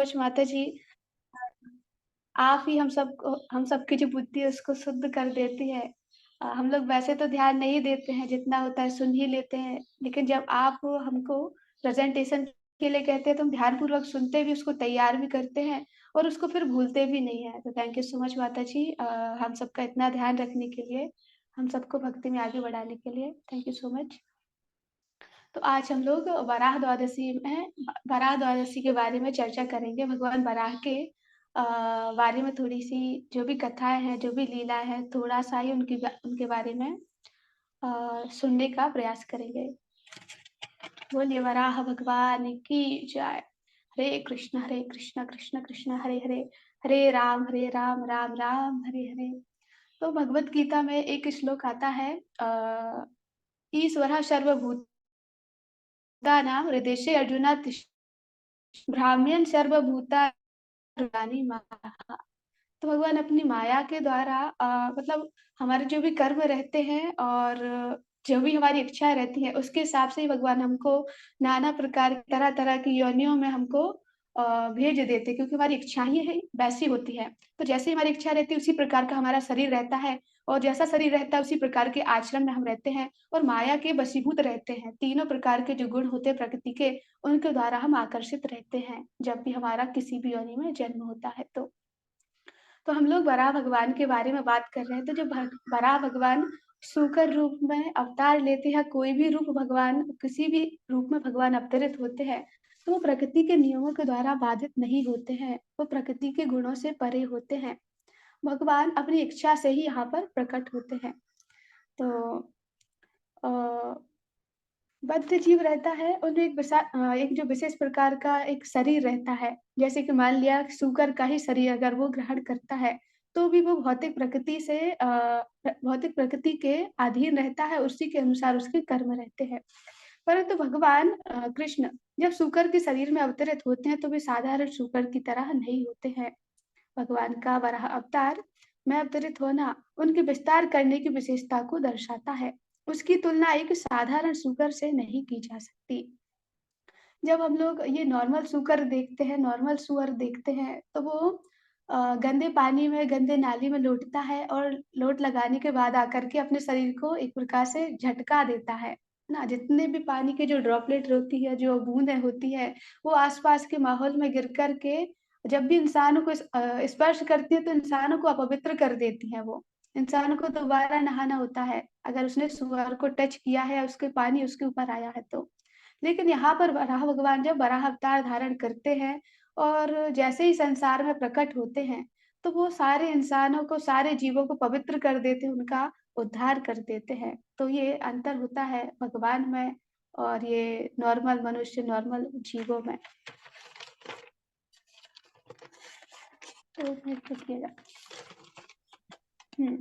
कुछ माता जी, आप ही हम सबकी जो बुद्धि है उसको शुद्ध कर देती है। हम लोग वैसे तो ध्यान नहीं देते हैं, जितना होता है सुन ही लेते हैं, लेकिन जब आप हमको प्रेज़ेंटेशन के लिए कहते हैं तो हम ध्यानपूर्वक सुनते भी, उसको तैयार भी करते हैं और उसको फिर भूलते भी नहीं हैं। तो थैंक यू सो मच माता जी, हम सबका इतना ध्यान रखने के लिए, हम सबको भक्ति में आगे बढ़ाने के लिए। Thank you so much. तो आज हम लोग वराह द्वादशी के बारे में चर्चा करेंगे। भगवान वराह के बारे में थोड़ी-सी जो भी कथाएँ हैं, जो भी लीला है, थोड़ा-सा ही उनके बारे में सुनने का प्रयास करेंगे। बोलिए वराह भगवान की जय। हरे कृष्ण, कृष्ण कृष्ण हरे हरे, हरे राम, राम राम हरे हरे। तो भगवत गीता में एक श्लोक आता है, ईश्वरः सर्वभूतानां हृदयेषु अर्जुन तिष्ठति ब्राह्म्यन् सर्वभूतानि माया। तो भगवान अपनी माया के द्वारा मतलब हमारे जो भी कर्म रहते हैं और जो भी हमारी इच्छाएँ रहती हैं, उसके हिसाब से ही भगवान हमको नाना प्रकार तरह-तरह की योनियों में हमको भेज देते हैं, क्योंकि हमारी इच्छाएँ ही वैसी होती हैं। तो जैसी हमारी इच्छा रहती है, उसी प्रकार का हमारा शरीर रहता है और जैसा शरीर रहता है, उसी प्रकार के आचरण में हम रहते हैं और माया के वशीभूत रहते हैं। तीनों प्रकार के जो गुण होते हैं प्रकृति के, उनके द्वारा हम आकर्षित रहते हैं, जब भी हमारा किसी भी योनि में जन्म होता है तो। तो हम लोग वराह भगवान के बारे में बात कर रहे हैं, तो जो वराह भगवान सूकर रूप में अवतार लेते हैं, कोई भी रूप भगवान किसी भी रूप में भगवान अवतरित होते हैं, तो वो प्रकृति के नियमों के द्वारा बाधित नहीं होते हैं, वो प्रकृति के गुणों से परे होते हैं। भगवान अपनी इच्छा से ही यहाँ पर प्रकट होते हैं। तो अ बद्ध जीव रहता है, उनमें एक जो विशेष प्रकार का एक शरीर रहता है। जैसे कि मान लिया सूकर का ही शरीर अगर वो ग्रहण करता है, तो भी वो भौतिक प्रकृति के अधीन रहता है, उसी के अनुसार उसके कर्म रहते हैं। परंतु भगवान कृष्ण जब सूकर के शरीर में अवतरित होते हैं, तो वे साधारण सूकर की तरह नहीं होते हैं। भगवान का वराह अवतार में अवतरित होना उनके विस्तार करने की विशेषता को दर्शाता है। उसकी तुलना एक साधारण सूकर से नहीं की जा सकती। जब हम लोग ये नॉर्मल सूअर देखते हैं, तो वो गंदे पानी में, गंदे नाली में लोटता है और लोट लगाने के बाद आकर के अपने शरीर को एक प्रकार से झटका देता है ना? जितने भी पानी के जो ड्रॉपलेट होती है, जो बूँदें होती हैं, वो आस-पास के माहौल में गिर कर के जब भी इंसानों को स्पर्श करती है, तो इंसानों को अपवित्र कर देती हैं वो। इंसान को दोबारा नहाना होता है, अगर उसने सूअर को टच किया है, उसके पानी उसके ऊपर आया है तो। लेकिन यहाँ पर वराह भगवान जब वराह अवतार धारण करते हैं और जैसे ही संसार में प्रकट होते हैं, तो वो सारे इंसानों को, सारे जीवों को पवित्र कर देते हैं, उनका उद्धार कर देते हैं। तो ये अंतर होता है भगवान में और ये नॉर्मल मनुष्य, नॉर्मल जीवों में। तो 1 मिनट रुकिएगा। हुँ।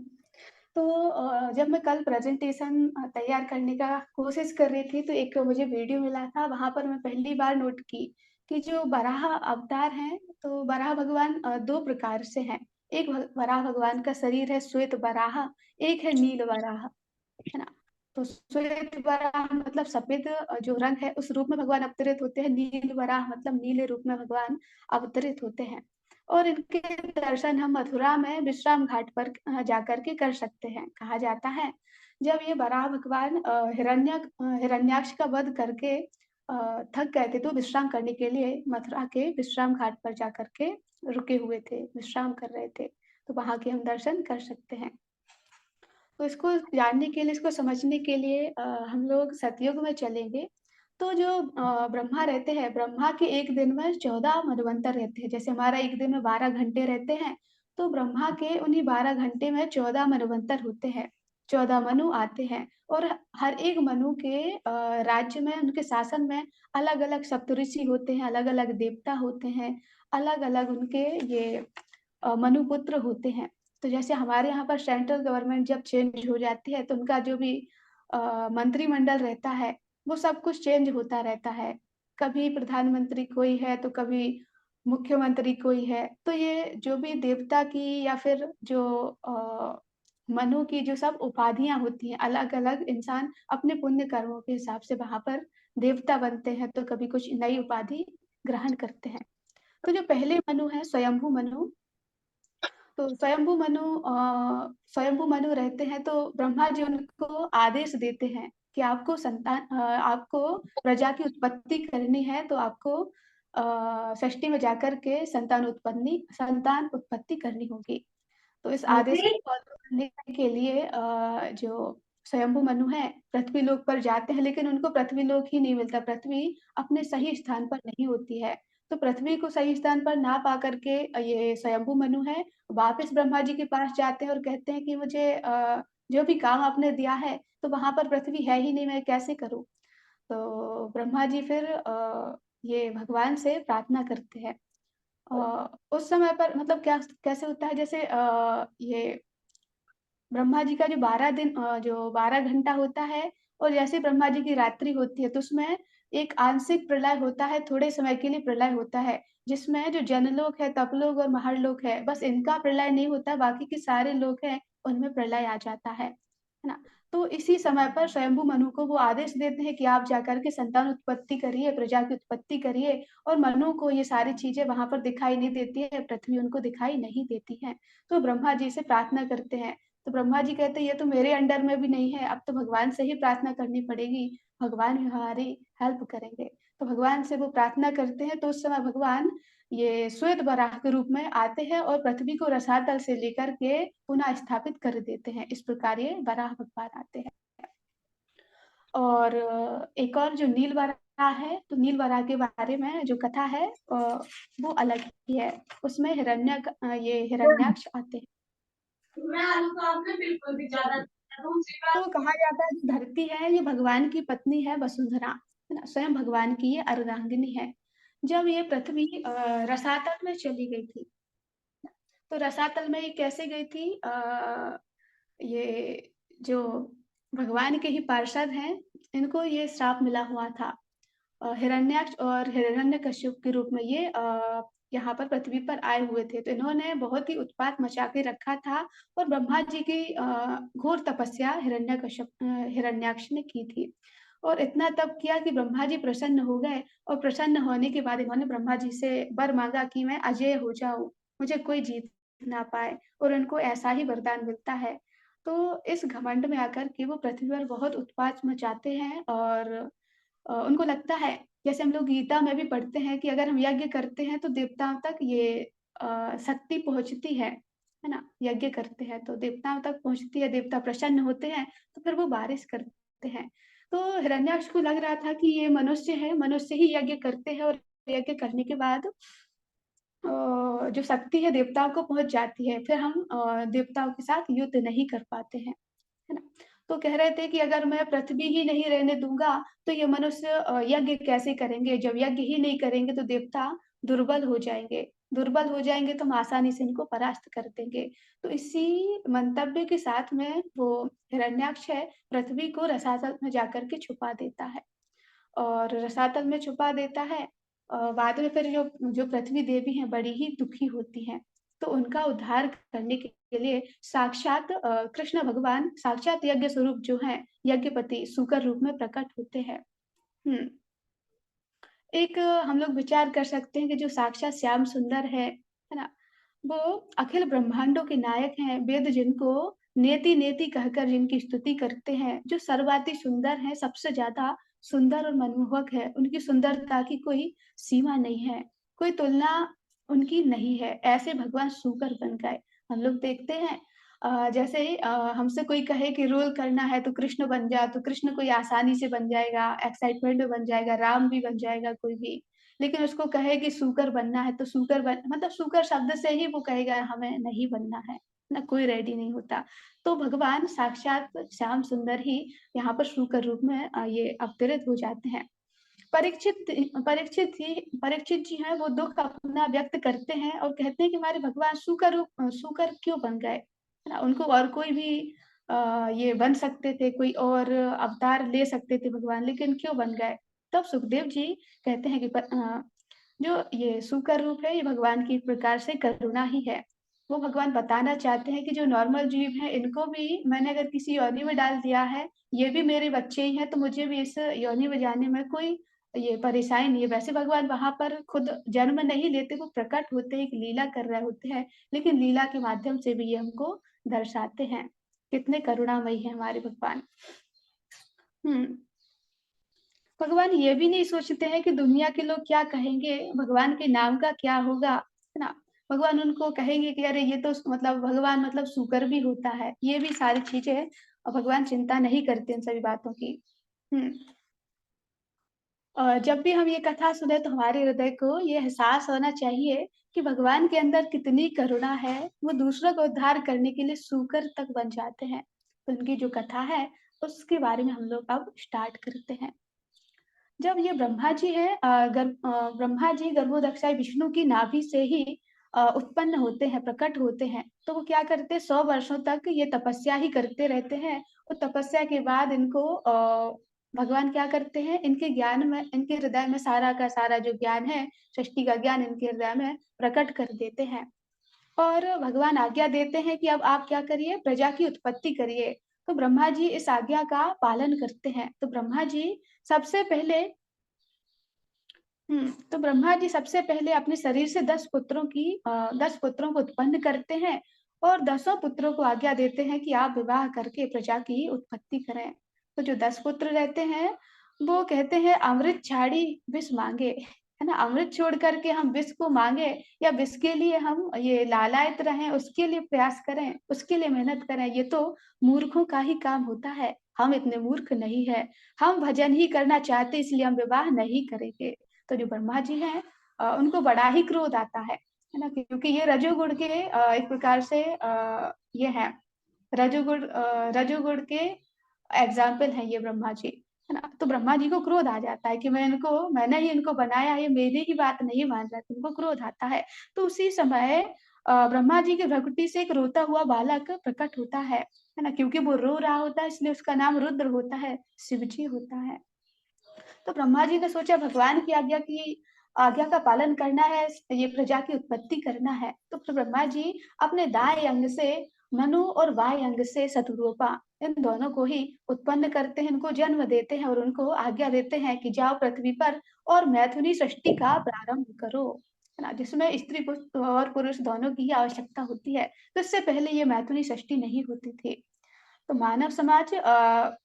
तो जब मैं कल प्रेज़ेंटेशन तैयार करने का कोशिश कर रही थी, तो एक मुझे वीडियो मिला था, वहाँ पर मैं पहली बार नोट की कि जो वराह अवतार हैं, तो वराह भगवान 2 प्रकार से हैं। एक वराह भगवान का शरीर है श्वेत वराह, एक है नील वराह, है ना? तो श्वेत वराह मतलब सफ़ेद जो रंग है, उस रूप में भगवान अवतरित होते हैं। नील वराह मतलब नीले रूप में भगवान अवतरित होते हैं और इनके दर्शन हम मथुरा में विश्राम घाट पर जाकर के कर सकते हैं। कहा जाता है, जब ये वराह भगवान हिरण्याक्ष का वध करके थक गए थे, तो विश्राम करने के लिए मथुरा के विश्राम घाट पर जाकर के रुके हुए थे, विश्राम कर रहे थे। तो वहाँ के हम दर्शन कर सकते हैं। तो इसको जानने के लिए, इसको समझने के लिए हम लोग सतयुग में चलेंगे। तो जो ब्रह्मा रहते हैं, ब्रह्मा के 1 दिन में 14 मनवंतर रहते हैं। जैसे हमारा 1 दिन में 12 घंटे रहते हैं, तो ब्रह्मा के उन्हीं 12 घंटे में 14 मनवंतर होते हैं। 14 मनु आते हैं और हर एक मनु के राज्य में, उनके शासन में अलग-अलग सप्तऋषि होते हैं, अलग-अलग देवता होते हैं, अलग-अलग उनके ये मनुपुत्र होते हैं। तो जैसे हमारे यहाँ पर सेंट्रल गवर्नमेंट जब चेंज हो जाती है, तो उनका जो भी मंत्रिमंडल रहता है, वो सब कुछ चेंज होता रहता है। कभी प्रधानमंत्री कोई है, तो कभी मुख्यमंत्री कोई है। तो ये जो भी देवता की या फिर जो मनु की जो सब उपाधियाँ होती हैं, अलग-अलग इंसान अपने पुण्य कर्मों के हिसाब से वहाँ पर देवता बनते हैं, तो कभी कुछ नई उपाधि ग्रहण करते हैं। तो जो पहले मनु हैं स्वयंभू मनु, तो स्वयंभू मनु रहते हैं तो ब्रह्मा जी उनको आदेश देते हैं कि आपको प्रजा की उत्पत्ति करनी है तो आपको सृष्टि में जाकर के संतान उत्पत्ति करनी होगी। तो इस आदेश को फॉलो करने के लिए जो स्वयंभू मनु हैं पृथ्वी लोक पर जाते हैं, लेकिन उनको पृथ्वी लोक ही नहीं मिलता, पृथ्वी अपने सही स्थान पर नहीं होती है। तो पृथ्वी को सही स्थान पर ना पा कर के ये स्वयंभू मनु हैं, वापस ब्रह्मा जी के पास जाते हैं और कहते हैं कि मुझे जो भी काम आपने दिया है, तो वहाँ पर पृथ्वी है ही नहीं, मैं कैसे करूँ? तो ब्रह्मा जी फिर ये भगवान से प्रार्थना करते हैं। उस समय पर मतलब क्या कैसे होता है जैसे ये ब्रह्मा जी का जो 12 घंटा होता है और जैसे ब्रह्मा जी की रात्रि होती है, तो उसमें एक आंशिक प्रलय होता है, थोड़े समय के लिए प्रलय होता है, जिसमें जो जनलोक है, तपलोक और महरलोक है, बस इनका प्रलय नहीं होता, बाकी के सारे लोक हैं, उनमें प्रलय आ जाता है ना? तो इसी समय पर स्वयंभू मनु को वो आदेश देते हैं कि आप जाकर के संतान उत्पत्ति करिए, प्रजा की उत्पत्ति करिए और मनु को ये सारी चीज़ें वहाँ पर दिखाई नहीं देती है, पृथ्वी उनको दिखाई नहीं देती है। तो ब्रह्मा जी से प्रार्थना करते हैं। तो ब्रह्मा जी कहते हैं ये तो मेरे अंडर में भी नहीं है, अब तो भगवान से ही प्रार्थना करनी पड़ेगी, भगवान ही हमारी हेल्प करेंगे। तो भगवान से वो प्रार्थना करते हैं, तो उस समय भगवान ये श्वेत वराह के रूप में आते हैं और पृथ्वी को रसातल से लेकर के पुनः स्थापित कर देते हैं। इस प्रकार ये वराह भगवान आते हैं। और एक और जो नील वराह है, तो नील वराह के बारे में जो कथा है वो अलग ही है। उसमें ये हिरण्याक्ष आते हैं। तो कहा जाता है जो धरती है ये भगवान की पत्नी है वसुंधरा, है ना? स्वयं भगवान की ये अर्धांगिनी है। जब ये पृथ्वी रसातल में चली गई थी, तो रसातल में ये कैसे गई थी? ये जो भगवान के ही पार्षद हैं, इनको ये श्राप मिला हुआ था। हिरण्याक्ष और हिरण्यकश्यप के रूप में ये यहाँ पर पृथ्वी पर आए हुए थे। तो इन्होंने बहुत ही उत्पात मचा के रखा था और ब्रह्मा जी की घोर तपस्या हिरण्याक्ष ने की थी। और इतना तप किया कि ब्रह्मा जी प्रसन्न हो गए और प्रसन्न होने के बाद इन्होंने ब्रह्मा जी से वर माँगा कि मैं अजेय हो जाऊँ, मुझे कोई जीत ना पाए और उनको ऐसा ही वरदान मिलता है। तो इस घमंड में आकर के वो पृथ्वी पर बहुत उत्पात मचाते हैं और उनको लगता है जैसे हम लोग गीता में भी पढ़ते हैं कि अगर हम यज्ञ करते हैं तो देवताओं तक ये शक्ति पहुँचती है ना? यज्ञ करते हैं तो देवताओं तक पहुँचती है, देवता प्रसन्न होते हैं, तो फिर वो बारिश करते हैं। तो हिरण्याक्ष को लग रहा था कि ये मनुष्य है, मनुष्य ही यज्ञ करते हैं और यज्ञ करने के बाद जो शक्ति है देवताओं को पहुँच जाती है, फिर हम देवताओं के साथ युद्ध नहीं कर पाते हैं। है ना? तो कह रहे थे कि अगर मैं पृथ्वी ही नहीं रहने दूँगा, तो ये मनुष्य यज्ञ कैसे करेंगे? जब यज्ञ ही नहीं करेंगे तो देवता दुर्बल हो जाएँगे। दुर्बल हो जाएँगे तो हम आसानी से इनको परास्त कर देंगे। तो इसी मंतव्य के साथ में वो हिरण्याक्ष है, पृथ्वी को रसातल में जाकर के छुपा देता है। और रसातल में छुपा देता है। बाद में फिर जो जो पृथ्वी देवी हैं, बड़ी ही दुखी होती हैं। तो उनका उद्धार करने के लिए साक्षात कृष्ण भगवान साक्षात यज्ञ स्वरूप जो हैं, यज्ञपति सूकर रूप में प्रकट होते हैं। हुँ। एक हम लोग विचार कर सकते हैं कि जो साक्षात श्याम सुंदर है ना? वो अखिल ब्रह्मांडों के नायक हैं, वेद जिनको नेति-नेति कहकर जिनकी स्तुति करते हैं, जो सर्वाति सुंदर हैं, सबसे ज़्यादा सुंदर और मनमोहक है, उनकी सुंदरता की कोई सीमा नहीं है, कोई तुलना उनकी नहीं है, ऐसे भगवान शूकर बन गए। हम लोग देखते हैं जैसे ही हमसे कोई कहे कि रोल करना है तो कृष्ण बन जा, तो कृष्ण कोई आसानी से बन जाएगा, एक्साइटमेंट में बन जाएगा, राम भी बन जाएगा कोई भी। लेकिन उसको कहे कि सूकर बनना है तो सूकर बन मतलब सूकर शब्द से ही वो कहेगा हमें नहीं बनना है, ना कोई रेडी नहीं होता। तो भगवान साक्षात श्याम सुंदर ही यहाँ पर सूकर रूप में ये अवतरित हो जाते हैं। परीक्षित परीक्षित जी हैं वो दुःख अपना व्यक्त करते हैं और कहते हैं कि हमारे भगवान सूकर क्यों बन गए? है ना? उनको और कोई भी ये बन सकते थे, कोई और अवतार ले सकते थे भगवान, लेकिन क्यों बन गए? तब सुखदेव जी कहते हैं कि जो ये सूकर रूप है, ये भगवान की एक प्रकार से करुणा ही है। वो भगवान बताना चाहते हैं कि जो नॉर्मल जीव हैं, इनको भी मैंने अगर किसी योनि में डाल दिया है, ये भी मेरे बच्चे ही हैं, तो मुझे भी इस योनि में जाने में कोई ये परेशानी नहीं है। वैसे भगवान वहाँ पर खुद जन्म नहीं लेते, वो प्रकट होते हैं, एक लीला कर रहे होते हैं, लेकिन लीला के माध्यम से भी ये हमको दर्शाते हैं। कितने करुणामयी हैं हमारे भगवान। हुँ। भगवान ये भी नहीं सोचते हैं कि दुनिया के लोग क्या कहेंगे, भगवान के नाम का क्या होगा, है ना? भगवान उनको कहेंगे कि अरे ये तो मतलब भगवान मतलब शुकर भी होता है। ये भी सारी चीज़ें भगवान चिंता नहीं करते इन सभी बातों की। हुँ। जब भी हम ये कथा सुने तो हमारे हृदय को ये एहसास होना चाहिए कि भगवान के अंदर कितनी करुणा है, वो दूसरों का उद्धार करने के लिए शुकर तक बन जाते हैं। तो उनकी जो कथा है, उसके बारे में हम लोग अब स्टार्ट करते हैं। जब ये ब्रह्मा जी हैं ब्रह्मा जी गर्भोदक्षाय विष्णु की नाभि से ही उत्पन्न होते हैं, प्रकट होते हैं। तो वो क्या करते हैं 100 वर्षों तक ये तपस्या ही करते रहते हैं। और तपस्या के बाद इनको भगवान क्या करते हैं, इनके ज्ञान में इनके हृदय में सारा का सारा जो ज्ञान है, सृष्टि का ज्ञान इनके हृदय में प्रकट कर देते हैं। और भगवान आज्ञा देते हैं कि अब आप क्या करिए, प्रजा की उत्पत्ति करिए। तो ब्रह्मा जी इस आज्ञा का पालन करते हैं। तो ब्रह्मा जी सबसे पहले तो ब्रह्मा जी सबसे पहले अपने शरीर से 10 पुत्रों को उत्पन्न करते हैं और 10 पुत्रों को आज्ञा देते हैं कि आप विवाह करके प्रजा की उत्पत्ति करें। तो जो 10 पुत्र रहते हैं, वो कहते हैं अमृत छाड़ी विष माँगे, है ना? अमृत छोड़ कर के हम विष को माँगे या विष के लिए हम ये लालायित रहें, उसके लिए प्रयास करें, उसके लिए मेहनत करें, ये तो मूर्खों का ही काम होता है। हम इतने मूर्ख नहीं हैं। हम भजन ही करना चाहते इसलिए हम विवाह नहीं करेंगे। तो जो ब्रह्मा जी हैं उनको बड़ा ही क्रोध आता है ना? क्योंकि ये रजोगुण के एक प्रकार से ये हैं रजोगुण के एग्ज़ाम्पल हैं ये ब्रह्मा जी, है ना? तो ब्रह्मा जी को क्रोध आ जाता है कि मैंने ही इनको बनाया है, ये मेरी ही बात नहीं मान रहा, तो उनको क्रोध आता है। तो उसी समय ब्रह्मा जी की भ्रकुटी से एक रोता हुआ बालक प्रकट होता है ना? क्योंकि वो रो रहा होता है इसलिए उसका नाम रुद्र होता है, शिव जी होता है। तो ब्रह्मा जी ने सोचा भगवान की आज्ञा का पालन करना है, ये प्रजा की उत्पत्ति करना है। तो फिर ब्रह्मा जी अपने दाएँ अंग से मनु और बाएँ अंग से शतरूपा इन दोनों को ही उत्पन्न करते हैं, इनको जन्म देते हैं और उनको आज्ञा देते हैं कि जाओ पृथ्वी पर और मैथुनी सृष्टि का प्रारंभ करो, है ना? जिसमें स्त्री और पुरुष दोनों की ही आवश्यकता होती है। तो इससे पहले ये मैथुनी सृष्टि नहीं होती थी। तो मानव समाज अ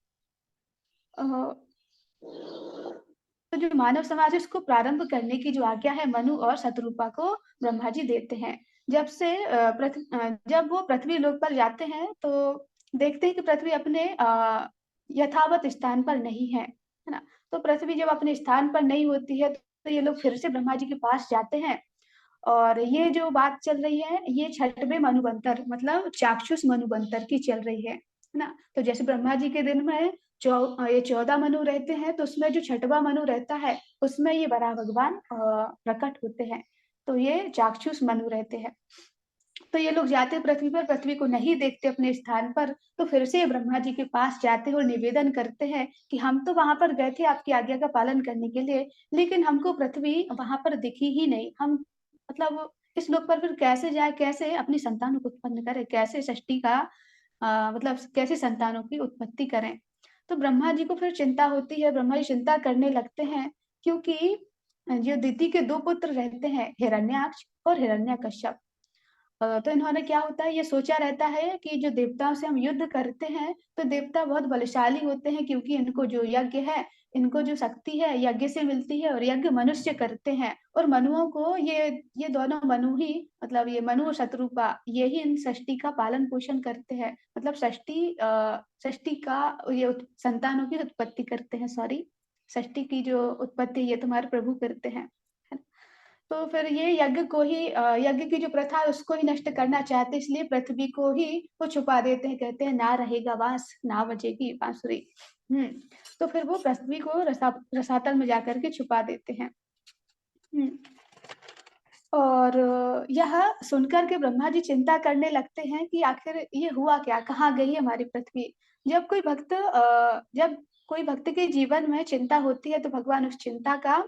तो जो मानव समाज है उसको प्रारंभ करने की जो आज्ञा है मनु और शतरूपा को ब्रह्मा जी देते हैं। जब वो पृथ्वी लोक पर जाते हैं तो देखते हैं कि पृथ्वी अपने यथावत स्थान पर नहीं है ना? तो पृथ्वी जब अपने स्थान पर नहीं होती है तो ये लोग फिर से ब्रह्मा जी के पास जाते हैं और ये जो बात चल रही है, ये छठवें मन्वंतर मतलब चाक्षुष मन्वंतर की चल रही है ना? तो जैसे ब्रह्मा जी के दिन में ये 14 मनु रहते हैं, तो उसमें जो छठवां मनु रहता है, उसमें ये वराह भगवान प्रकट होते हैं। तो ये चाक्षुष मनु रहते हैं। तो ये लोग जाते हैं पृथ्वी पर, पृथ्वी को नहीं देखते अपने स्थान पर, तो फिर से ये ब्रह्मा जी के पास जाते हैं और निवेदन करते हैं कि हम तो वहाँ पर गए थे आपकी आज्ञा का पालन करने के लिए, लेकिन हमको पृथ्वी वहाँ पर दिखी ही नहीं। हम मतलब इस लोक पर फिर कैसे जाएँ, कैसे अपनी संतानों को उत्पन्न करें, कैसे सृष्टि का मतलब कैसे संतानों की उत्पत्ति करें। तो ब्रह्मा जी को फिर चिंता होती है, ब्रह्मा जी चिंता करने लगते हैं क्योंकि जो दिति के 2 पुत्र रहते हैं, हिरण्याक्ष और हिरण्यकश्यप। तो इन्होंने क्या होता है ये सोचा रहता है कि जो देवताओं से हम युद्ध करते हैं, तो देवता बहुत बलशाली होते हैं क्योंकि इनको जो यज्ञ है, इनको जो शक्ति है यज्ञ से मिलती है और यज्ञ मनुष्य करते हैं और मनुओं को ये दोनों मनु ही मतलब ये मनु और शतरूपा ये ही इन सृष्टि का पालन-पोषण करते हैं। मतलब सृष्टि का ये संतानों की उत्पत्ति करते हैं सॉरी, सृष्टि की जो उत्पत्ति ये तुम्हारे प्रभु करते हैं। है ना? तो फिर ये यज्ञ की जो प्रथा है उसको ही नष्ट करना चाहते हैं इसलिए पृथ्वी को ही वो छुपा देते हैं, कहते हैं ना रहेगा बाँस, ना बजेगी बाँसुरी। हुँ, तो फिर वो पृथ्वी को रसातल में जाकर के छुपा देते हैं। हुँ, और यह सुनकर के ब्रह्मा जी चिंता करने लगते हैं कि आखिर ये हुआ क्या? कहाँ गई हमारी पृथ्वी? जब कोई भक्त के जीवन में चिंता होती है तो भगवान उस चिंता का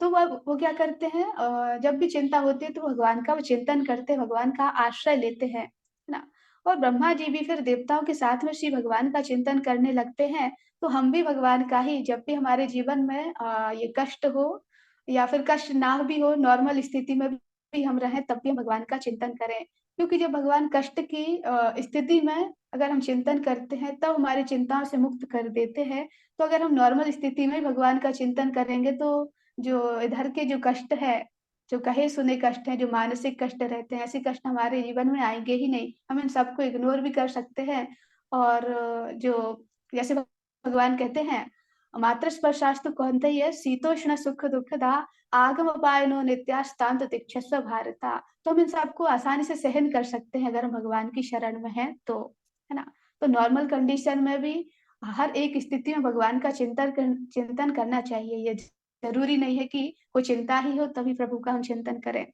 तो वो क्या करते हैं जब भी चिंता होती है तो भगवान का वो चिंतन करते हैं, भगवान का आश्रय लेते हैं, है ना? और ब्रह्मा जी भी फिर देवताओं के साथ में श्री भगवान का चिंतन करने लगते हैं। तो हम भी भगवान का ही जब भी हमारे जीवन में ये कष्ट हो या फिर कष्ट ना भी हो, नॉर्मल स्थिति में भी हम रहें तब भी हम भगवान का चिंतन करें। क्योंकि जब भगवान कष्ट की स्थिति में अगर हम चिंतन करते हैं तब हमारी चिंताओं से मुक्त कर देते हैं। तो अगर हम नॉर्मल स्थिति में भगवान का चिंतन करेंगे तो जो इधर के जो कष्ट है, जो कहे-सुने कष्ट हैं, जो मानसिक कष्ट रहते हैं, ऐसे कष्ट हमारे जीवन में आएँगे ही नहीं। हम इन सबको इग्नोर भी कर सकते हैं और जो जैसे भगवान कहते हैं, "मात्र स्पर्शास्तु कौन्तेय शीतोष्ण सुख दुःखदा आगमपायनो नित्यास्तांत तितिक्षस्व भारता।" तो हम इन सबको आसानी से सहन कर सकते हैं अगर हम भगवान की शरण में हैं तो, है ना? तो नॉर्मल कंडीशन में भी हर एक स्थिति में भगवान का चिंतन करना चाहिए। ये ज़रूरी नहीं है कि कोई चिंता ही हो तभी प्रभु का हम चिंतन करें।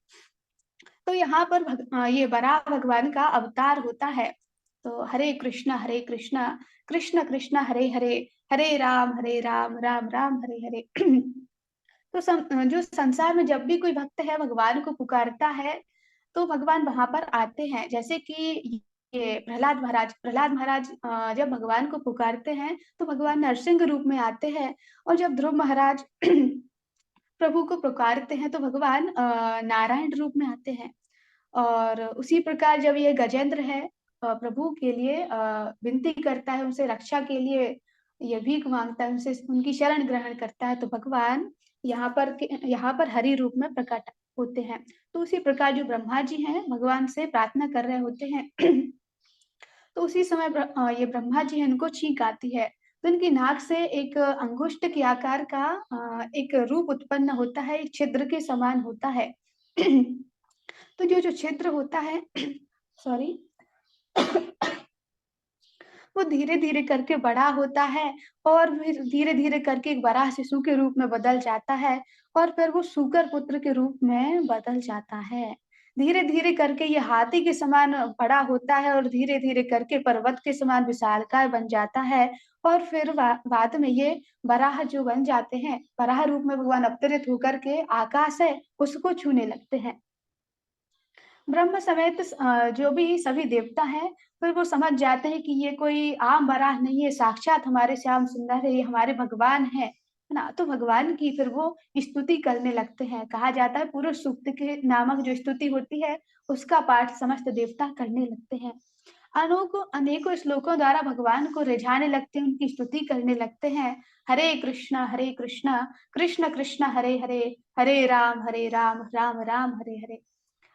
तो यहाँ पर ये वराह भगवान का अवतार होता है। तो हरे कृष्णा, कृष्ण कृष्ण हरे हरे, हरे राम, राम राम हरे हरे। तो जो संसार में जब भी कोई भक्त है भगवान को पुकारता है, तो भगवान वहाँ पर आते हैं। जैसे कि ये प्रहलाद महाराज जब भगवान को पुकारते हैं, तो भगवान नरसिंह रूप में आते हैं और जब ध्रुव महाराज प्रभु को पुकारते हैं, तो भगवान नारायण रूप में आते हैं। और उसी प्रकार जब ये गजेंद्र है प्रभु के लिए विनती करता है, उनसे रक्षा के लिए ये भीख माँगता है, उनसे उनकी शरण ग्रहण करता है, तो भगवान यहाँ पर हरि रूप में प्रकट होते हैं। तो उसी प्रकार जो ब्रह्मा जी हैं, भगवान से प्रार्थना कर रहे होते हैं, तो उसी समय ये ब्रह्मा जी हैं, इनको छींक आती है। तो इनकी नाक से एक अंगुष्ठ के आकार का एक रूप उत्पन्न होता है, एक छिद्र के समान होता है। तो जो छिद्र होता है सॉरी वो धीरे-धीरे करके बड़ा होता है और फिर धीरे-धीरे करके एक वराह शिशु के रूप में बदल जाता है और फिर वो सूकर पुत्र के रूप में बदल जाता है। धीरे-धीरे करके ये हाथी के समान बड़ा होता है और धीरे-धीरे करके पर्वत के समान विशालकाय बन जाता है और फिर बाद में ये वराह जो बन जाते हैं, वराह रूप में भगवान अवतरित होकर के आकाश है, उसको छूने लगते हैं। ब्रह्म समेत जो भी सभी देवता हैं, फिर वो समझ जाते हैं कि ये कोई आम वराह नहीं है, साक्षात हमारे श्याम सुंदर है, ये हमारे भगवान हैं, है ना? तो भगवान की फिर वो स्तुति करने लगते हैं। कहा जाता है पुरुष सूक्त के नामक जो स्तुति होती है, उसका पाठ समस्त देवता करने लगते हैं। अनेकों श्लोकों द्वारा भगवान को रिझाने लगते हैं, उनकी स्तुति करने लगते हैं। हरे कृष्णा, कृष्ण कृष्ण हरे हरे, हरे राम, राम राम हरे हरे।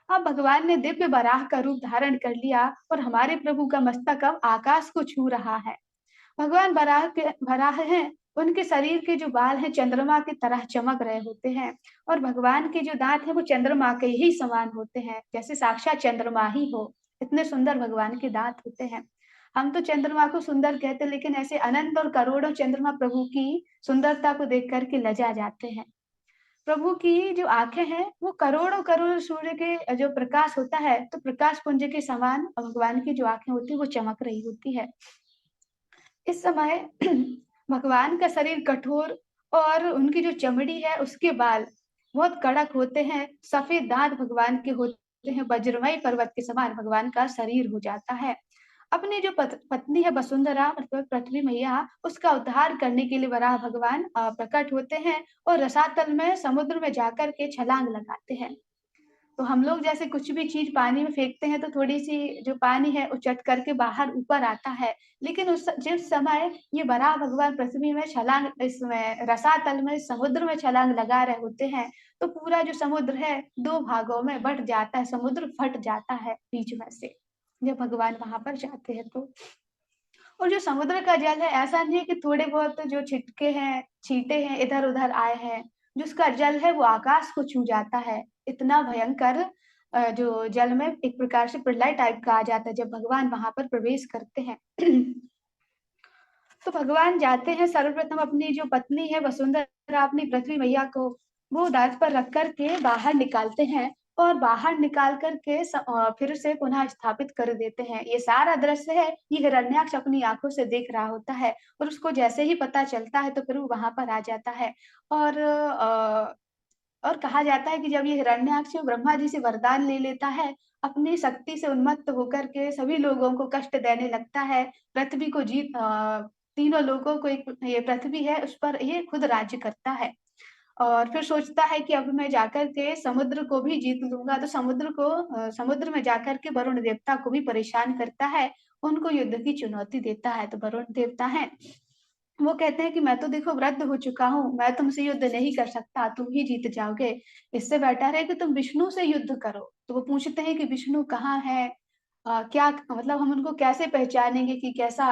अब भगवान ने दिव्य वराह का रूप धारण कर लिया और हमारे प्रभु का मस्तक अब आकाश को छू रहा है। भगवान वराह हैं, उनके शरीर के जो बाल हैं चंद्रमा की तरह चमक रहे होते हैं और भगवान के जो दाँत हैं वो चंद्रमा के ही समान होते हैं, जैसे साक्षात चंद्रमा ही हो। इतने सुंदर भगवान के दाँत होते हैं। हम तो चंद्रमा को सुंदर कहते हैं लेकिन ऐसे अनंत और करोड़ों चंद्रमा प्रभु की सुंदरता को देख कर के लजा जाते हैं। प्रभु की जो आँखें हैं, वो करोड़ों-करोड़ सूर्य के जो प्रकाश होता है, तो प्रकाश पुंज के समान भगवान की जो आँखें होती हैं, वो चमक रही होती है। इस समय भगवान का शरीर कठोर और उनकी जो चमड़ी है, उसके बाल बहुत कड़क होते हैं। सफ़ेद दाँत भगवान के होते हैं, वज्रमयी पर्वत के समान भगवान का शरीर हो जाता है। अपनी जो पत्नी है वसुंधरा मतलब पृथ्वी मैया, उसका उद्धार करने के लिए वराह भगवान प्रकट होते हैं और रसातल में समुद्र में जाकर के छलांग लगाते हैं। तो हम लोग जैसे कुछ भी चीज़ पानी में फेंकते हैं तो थोड़ी-सी जो पानी है उचट करके बाहर ऊपर आता है। लेकिन जिस समय ये वराह भगवान पृथ्वी में छलांग इसमें रसातल में समुद्र में छलांग लगा रहे होते हैं, तो पूरा जो समुद्र है 2 भागों में बँट जाता है, समुद्र फट जाता है बीच में से, जब भगवान वहाँ पर जाते हैं तो। और जो समुद्र का जल है ऐसा नहीं है कि थोड़े बहुत जो छिटके हैं, छींटे हैं, इधर-उधर आए हैं। जो उसका जल है वो आकाश को छू जाता है। इतना भयंकर जो जल में एक प्रकार से प्रलय टाइप का आ जाता है जब भगवान वहाँ पर प्रवेश करते हैं। तो भगवान जाते हैं सर्वप्रथम अपनी जो पत्नी है वसुंधरा अपनी पृथ्वी मैया को वो दाँत पर रख कर के बाहर निकालते हैं और बाहर निकाल कर के फिर से पुनः स्थापित कर देते हैं। ये सारा दृश्य है, ये हिरण्याक्ष अपनी आँखों से देख रहा होता है और उसको जैसे ही पता चलता है तो फिर वो वहाँ पर आ जाता है और और कहा जाता है कि जब ये हिरण्याक्ष ब्रह्मा जी से वरदान ले लेता है, अपनी शक्ति से उन्मत्त होकर के सभी लोगों को कष्ट देने लगता है, पृथ्वी को तीनों लोगों को एक ये पृथ्वी है उस पर ये खुद राज्य करता है। और फिर सोचता है कि अब मैं जाकर के समुद्र को भी जीत लूँगा, तो समुद्र में जाकर के वरुण देवता को भी परेशान करता है, उनको युद्ध की चुनौती देता है। तो वरुण देवता हैं, वो कहते हैं कि मैं तो देखो वृद्ध हो चुका हूँ, मैं तुमसे युद्ध नहीं कर सकता, तुम ही जीत जाओगे। इससे बेटर है कि तुम विष्णु से युद्ध करो। तो वो पूछते हैं कि विष्णु कहाँ है? क्या मतलब हम उनको कैसे पहचानेंगे कि कैसा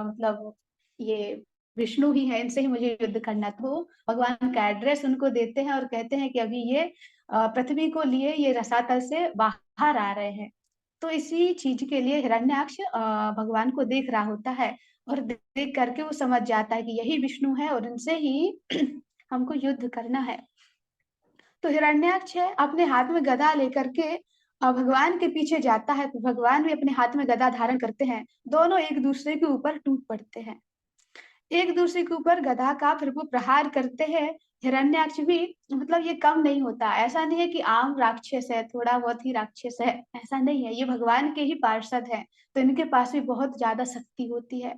मतलब ये विष्णु ही है, इनसे ही मुझे युद्ध करना। तो भगवान का एड्रेस उनको देते हैं और कहते हैं कि अभी ये पृथ्वी को लिए ये रसातल से बाहर आ रहे हैं। तो इसी चीज़ के लिए हिरण्याक्ष भगवान को देख रहा होता है और देख करके वो समझ जाता है कि यही विष्णु है और इनसे ही हमको युद्ध करना है। तो हिरण्याक्ष है अपने हाथ में गदा लेकर के भगवान के पीछे जाता है, तो भगवान भी अपने हाथ में गदा धारण करते हैं। दोनों एक-दूसरे के ऊपर टूट पड़ते हैं। एक-दूसरे के ऊपर गदा का फिर वो प्रहार करते हैं। हिरण्याक्ष भी मतलब ये कम नहीं होता। ऐसा नहीं है कि आम राक्षस है, थोड़ा बहुत ही राक्षस है, ऐसा नहीं है। ये भगवान के ही पार्षद हैं, तो इनके पास भी बहुत ज़्यादा शक्ति होती है।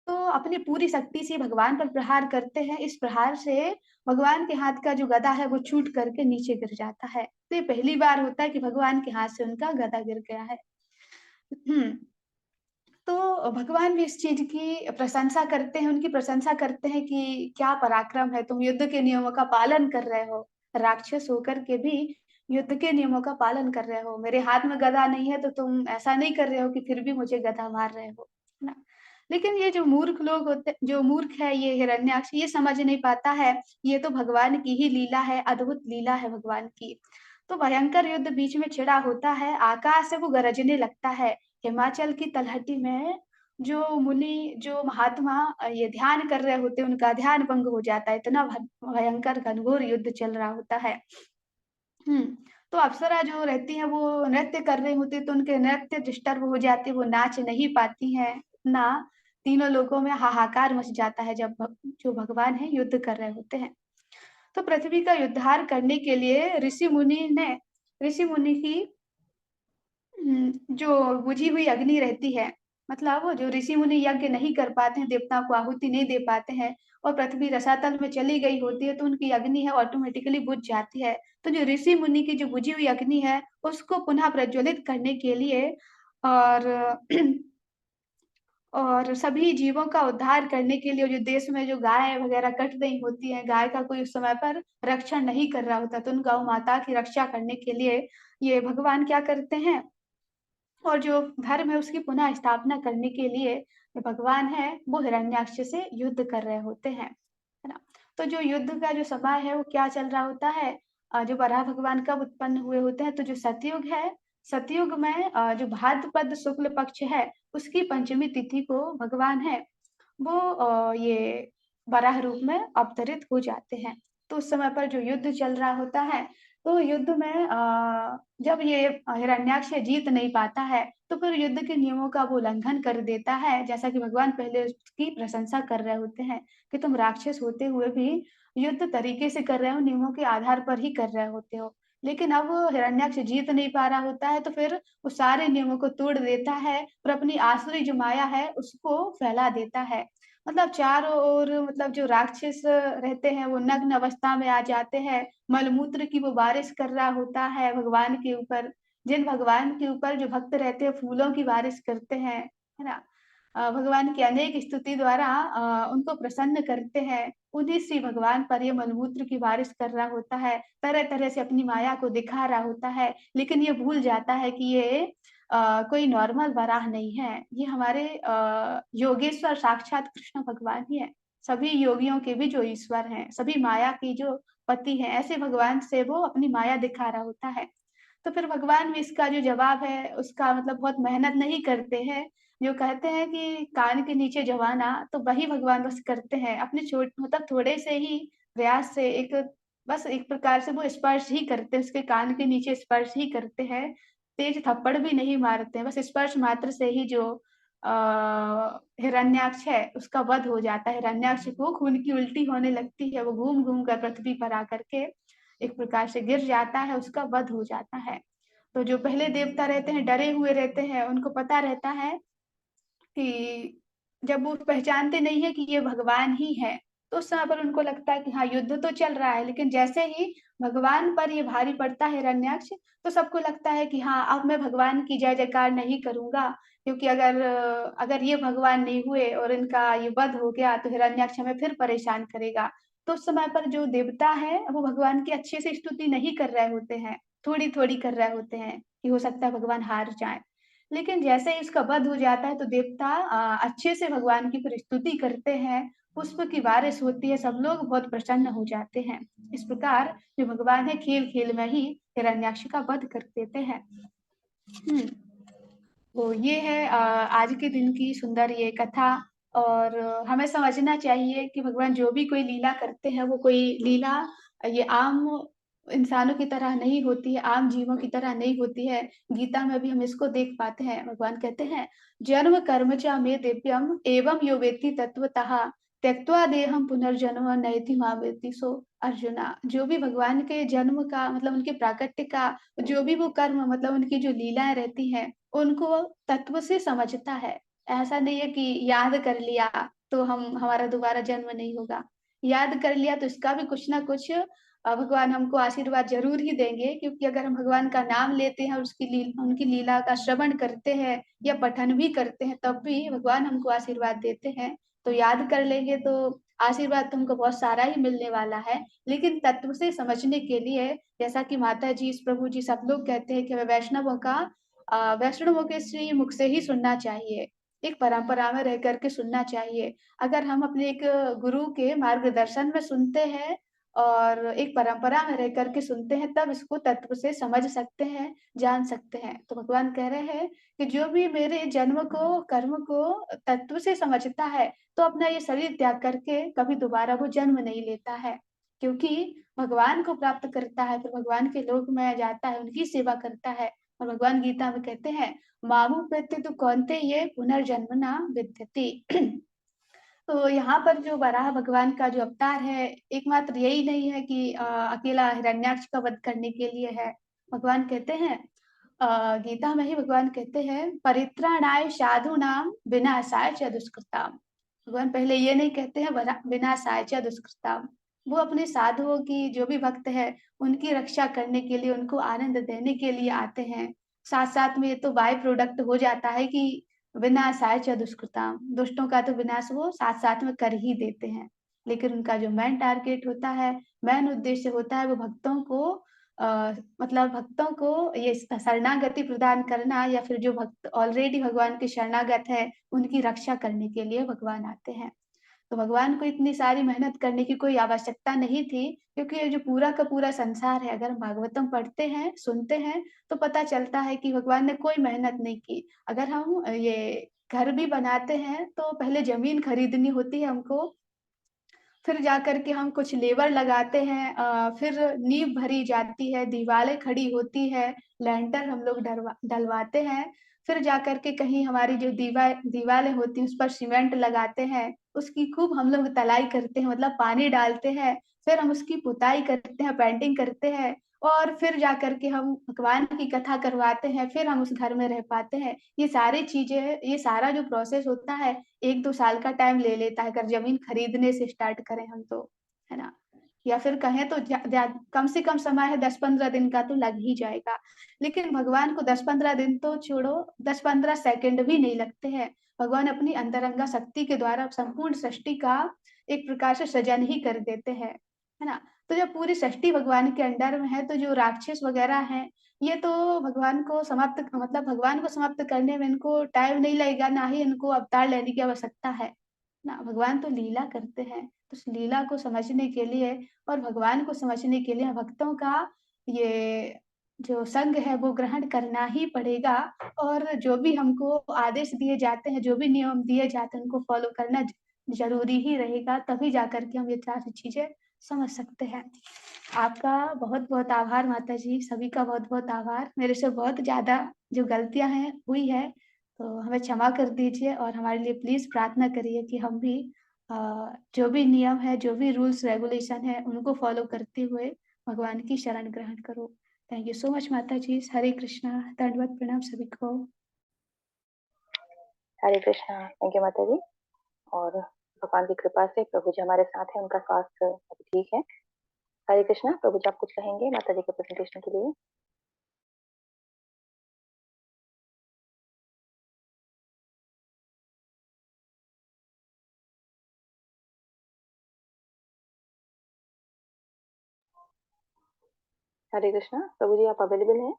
तो अपनी पूरी शक्ति से भगवान पर प्रहार करते हैं। इस प्रहार से भगवान के हाथ का जो गदा है वो छूट करके नीचे गिर जाता है। तो ये पहली बार होता है कि भगवान के हाथ से उनका गदा गिर गया है। हुँ। तो भगवान भी इस चीज़ की प्रशंसा करते हैं, उनकी प्रशंसा करते हैं कि क्या पराक्रम है, तुम युद्ध के नियमों का पालन कर रहे हो। राक्षस होकर के भी युद्ध के नियमों का पालन कर रहे हो। मेरे हाथ में गदा नहीं है तो तुम ऐसा नहीं कर रहे हो कि फिर भी मुझे गदा मार रहे हो, है ना? लेकिन ये जो मूर्ख है ये हिरण्याक्ष ये समझ नहीं पाता है, ये तो भगवान की ही लीला है, अद्भुत लीला है भगवान की। तो भयंकर युद्ध बीच में छिड़ा होता है, आकाश से वो गरजने लगता है। हिमाचल की तलहटी में जो महात्मा ये ध्यान कर रहे होते हैं, उनका ध्यान भंग हो जाता है, इतना भयंकर घनघोर युद्ध चल रहा होता है। हुँ, तो अप्सरा जो रहती हैं वो नृत्य कर रही होती हैं, तो उनके नृत्य डिस्टर्ब हो जाते हैं, वो नाच नहीं पाती हैं, ना तीनों लोगों में हाहाकार मच जाता है जब जो भगवान हैं युद्ध कर रहे होते हैं। तो पृथ्वी का उद्धार करने के लिए ऋषि मुनि की जो बुझी हुई अग्नि रहती है, मतलब वो जो ऋषि-मुनि यज्ञ नहीं कर पाते हैं, देवताओं को आहुति नहीं दे पाते हैं और पृथ्वी रसातल में चली गई होती है, तो उनकी अग्नि है ऑटोमेटिकली बुझ जाती है। तो जो ऋषि-मुनि की जो बुझी हुई अग्नि है, उसको पुनः प्रज्वलित करने के लिए और और सभी जीवों का उद्धार करने के लिए जो देश में जो गाय वगैरह कट रही होती हैं, गाय का कोई उस समय पर रक्षण नहीं कर रहा होता, तो उन गौ माता की रक्षा करने के लिए ये भगवान क्या करते हैं और जो धर्म है उसकी पुनः स्थापना करने के लिए जो भगवान है वो हिरण्याक्ष से युद्ध कर रहे होते हैं, है ना? तो जो युद्ध का जो समय है वो क्या चल रहा होता है जो वराह भगवान कब उत्पन्न हुए होते हैं तो जो सतयुग है, सतयुग में जो भाद्रपद शुक्ल पक्ष है उसकी पंचमी तिथि को भगवान है वो ये वराह रूप में अवतरित हो जाते हैं। तो उस समय पर जो युद्ध चल रहा होता है, तो युद्ध में जब ये हिरण्याक्ष जीत नहीं पाता है, तो फिर युद्ध के नियमों का वो उल्लंघन कर देता है, जैसा कि भगवान पहले उसकी प्रशंसा कर रहे होते हैं, कि तुम राक्षस होते हुए भी युद्ध तरीके से कर रहे हो, नियमों के आधार पर ही कर रहे होते हो। लेकिन अब वो हिरण्याक्ष जीत नहीं पा रहा होता है, तो फिर वो सारे नियमों को तोड़ देता है और अपनी आसुरी जो माया है, उसको फैला देता है। मतलब चारों ओर मतलब जो राक्षस रहते हैं, वो नग्न अवस्था में आ जाते हैं, मलमूत्र की वो बारिश कर रहा होता है भगवान के ऊपर। जिन भगवान के ऊपर जो भक्त रहते हैं, फूलों की बारिश करते हैं, है ना? भगवान की अनेक स्तुति द्वारा उनको प्रसन्न करते हैं। उन्हीं श्री भगवान पर ये मलमूत्र की बारिश कर रहा होता है, तरह-तरह से अपनी माया को दिखा रहा होता है, लेकिन ये भूल जाता है कि ये कोई नॉर्मल वराह नहीं है, ये हमारे योगेश्वर साक्षात कृष्ण भगवान ही हैं। सभी योगियों के भी जो ईश्वर हैं, सभी माया की जो पति हैं, ऐसे भगवान से वो अपनी माया दिखा रहा होता है। तो फिर भगवान भी इसका जो जवाब है, उसका मतलब बहुत मेहनत नहीं करते हैं। जो कहते हैं कि कान के नीचे जवाना, तो वही भगवान बस करते हैं। अपने मतलब थोड़े से ही प्रयास से बस एक प्रकार से वो स्पर्श ही करते हैं, उसके कान के नीचे स्पर्श ही करते हैं। तेज थप्पड़ भी नहीं मारते हैं, बस स्पर्श मात्र से ही जो हिरण्याक्ष है, उसका वध हो जाता है। हिरण्याक्ष को खून की उल्टी होने लगती है, वो घूम-घूम कर पृथ्वी पर आकर के एक प्रकार से गिर जाता है, उसका वध हो जाता है। तो जो पहले देवता रहते हैं, डरे हुए रहते हैं, उनको पता रहता है कि जब वो पहचानते नहीं है कि ये भगवान ही है, तो उस समय पर उनको लगता है कि हाँ, युद्ध तो चल रहा है, लेकिन जैसे ही भगवान पर ये भारी पड़ता है हिरण्याक्ष, तो सबको लगता है कि हाँ, अब मैं भगवान की जय-जयकार नहीं करूँगा, क्योंकि अगर ये भगवान नहीं हुए और इनका ये वध हो गया, तो हिरण्याक्ष हमें फिर परेशान करेगा। तो उस समय पर जो देवता हैं, वो भगवान की अच्छे से स्तुति नहीं कर रहे होते हैं, थोड़ी-थोड़ी कर रहे होते हैं, कि हो सकता है भगवान हार जाएँ। लेकिन जैसे ही उसका वध हो जाता है तो देवता अच्छे से भगवान की फिर स्तुति करते हैं, पुष्प की बारिश होती है, सब लोग बहुत प्रसन्न हो जाते हैं। इस प्रकार जो भगवान है खेल-खेल में ही हिरण्याक्ष का वध कर देते हैं। हुँ। तो ये है आज के दिन की सुंदर ये कथा और हमें समझना चाहिए कि भगवान जो भी कोई लीला करते हैं, वो कोई लीला ये आम इंसानों की तरह नहीं होती है, आम जीवों की तरह नहीं होती है। गीता में भी हम इसको देख पाते हैं, भगवान कहते हैं, "जन्म कर्म च मे दिव्यम एवं यो वेत्ति तत्वतः त्यक्त्वा देहं पुनर्जन्म नयति मामेति सो अर्जुना।" जो भी भगवान के जन्म का मतलब उनके प्राकट्य का जो भी वो कर्म मतलब उनकी जो लीलाएँ रहती हैं, उनको तत्व से समझता है। ऐसा नहीं है कि याद कर लिया तो हम हमारा दोबारा जन्म नहीं होगा। याद कर लिया तो इसका भी कुछ न कुछ भगवान हमको आशीर्वाद ज़रूर ही देंगे क्योंकि अगर हम भगवान का नाम लेते हैं और उनकी लीला का श्रवण करते हैं या पठन भी करते हैं तब भी भगवान हमको आशीर्वाद देते हैं। तो याद कर लेंगे तो आशीर्वाद तो हमको बहुत सारा ही मिलने वाला है। लेकिन तत्व से समझने के लिए जैसा कि माताजी, प्रभु जी सब लोग कहते हैं कि हमें वैष्णवों के श्री मुख से ही सुनना चाहिए। एक परंपरा में रह कर के सुनना चाहिए। अगर हम अपने एक गुरु के मार्गदर्शन में सुनते हैं और एक परंपरा में रह कर के सुनते हैं, तब इसको तत्व से समझ सकते हैं, जान सकते हैं। तो भगवान कह रहे हैं कि जो भी मेरे जन्म को, कर्म को तत्व से समझता है, तो अपना ये शरीर त्याग करके कभी दोबारा वो जन्म नहीं लेता है। क्योंकि भगवान को प्राप्त करता है, फिर भगवान के लोक में जाता है, उनकी सेवा करता है। और भगवान गीता में कहते हैं, "मामुपेत्य तु कौन्तेय पुनर्जन्म न विद्यते।" तो यहाँ पर जो वराह भगवान का जो अवतार है, एकमात्र यही नहीं है कि अकेला हिरण्याक्ष का वध करने के लिए है। भगवान कहते हैं गीता में ही भगवान कहते हैं, "परित्राणाय साधूनां विनाशाय च दुष्कृताम्।" भगवान पहले ये नहीं कहते हैं विनाशाय च दुष्कृताम्। वो अपने साधुओं की जो भी भक्त है, उनकी रक्षा करने के लिए, उनको आनंद देने के लिए आते हैं। साथ-साथ में ये तो बाय प्रोडक्ट हो जाता है कि विनाशाय च दुष्कृताम्, दुष्टों का तो विनाश वो साथ-साथ में कर ही देते हैं। लेकिन उनका जो मेन टारगेट होता है, मेन उद्देश्य होता है वो भक्तों को मतलब भक्तों को ये शरणागति प्रदान करना या फिर जो भक्त ऑलरेडी भगवान के शरणागत हैं, उनकी रक्षा करने के लिए भगवान आते हैं। तो भगवान को इतनी सारी मेहनत करने की कोई आवश्यकता नहीं थी, क्योंकि ये जो पूरा का पूरा संसार है, अगर हम भागवतम पढ़ते हैं, सुनते हैं, तो पता चलता है कि भगवान ने कोई मेहनत नहीं की। अगर हम ये घर भी बनाते हैं, तो पहले ज़मीन खरीदनी होती है हमको, फिर जाकर के हम कुछ लेबर लगाते हैं फिर नींव भरी जाती है, दीवारें खड़ी होती है, लैंटर हम लोग डलवाते हैं, फिर जाकर के कहीं हमारी जो दीवारें होती हैं, उस पर सीमेंट लगाते हैं, उसकी खूब हम लोग तलाई करते हैं, मतलब पानी डालते हैं, फिर हम उसकी पुताई करते हैं, पेंटिंग करते हैं और फिर जाकर के हम भगवान की कथा करवाते हैं, फिर हम उस घर में रह पाते हैं। ये सारी चीज़ें, ये सारा जो प्रोसेस होता है 1-2 साल का टाइम ले लेता है, अगर ज़मीन खरीदने से स्टार्ट करें हम तो, है ना? या फिर कहें तो ज्या ज्या कम से कम समय है 10-15 दिन का तो लग ही जाएगा। लेकिन भगवान को 10-15 दिन तो छोड़ो, 10-15 सेकंड भी नहीं लगते हैं। भगवान अपनी अंतरंगा शक्ति के द्वारा संपूर्ण सृष्टि का एक प्रकार से सृजन ही कर देते हैं, है ना? तो जब पूरी सृष्टि भगवान के अंडर में है, तो जो राक्षस वगैरह हैं, ये तो भगवान को समाप्त करने में इनको टाइम नहीं लगेगा, ना ही इनको अवतार लेने की आवश्यकता है। ना, भगवान तो लीला करते हैं, तो उस लीला को समझने के लिए और भगवान को समझने के लिए भक्तों का ये जो संग है वो ग्रहण करना ही पड़ेगा और जो भी हमको आदेश दिए जाते हैं, जो भी नियम दिए जाते हैं, उनको फ़ॉलो करना ज़रूरी ही रहेगा, तभी जाकर के हम ये सारी चीज़ें समझ सकते हैं। आपका बहुत-बहुत आभार माताजी, सभी का बहुत-बहुत आभार। मेरे से बहुत ज़्यादा जो गलतियाँ हैं, हुई है, तो हमें क्षमा कर दीजिए और हमारे लिए प्लीज़ प्रार्थना करिए कि हम भी जो भी नियम है, जो भी रूल्स रेगुलेशन है, उनको फ़ॉलो करते हुए भगवान की शरण ग्रहण करो। थैंक यू सो मच माता जी। हरे कृष्णा, दंडवत प्रणाम सभी को। हरे कृष्णा। थैंक यू माता जी। और भगवान की कृपा से प्रभु जी हमारे साथ हैं, उनका स्वास्थ्य अभी ठीक है। हरे कृष्णा। प्रभु जी आप कुछ कहेंगे माता जी के प्रेजेंटेशन के लिए? हरे कृष्णा। प्रभु जी आप अवेलेबल हैं?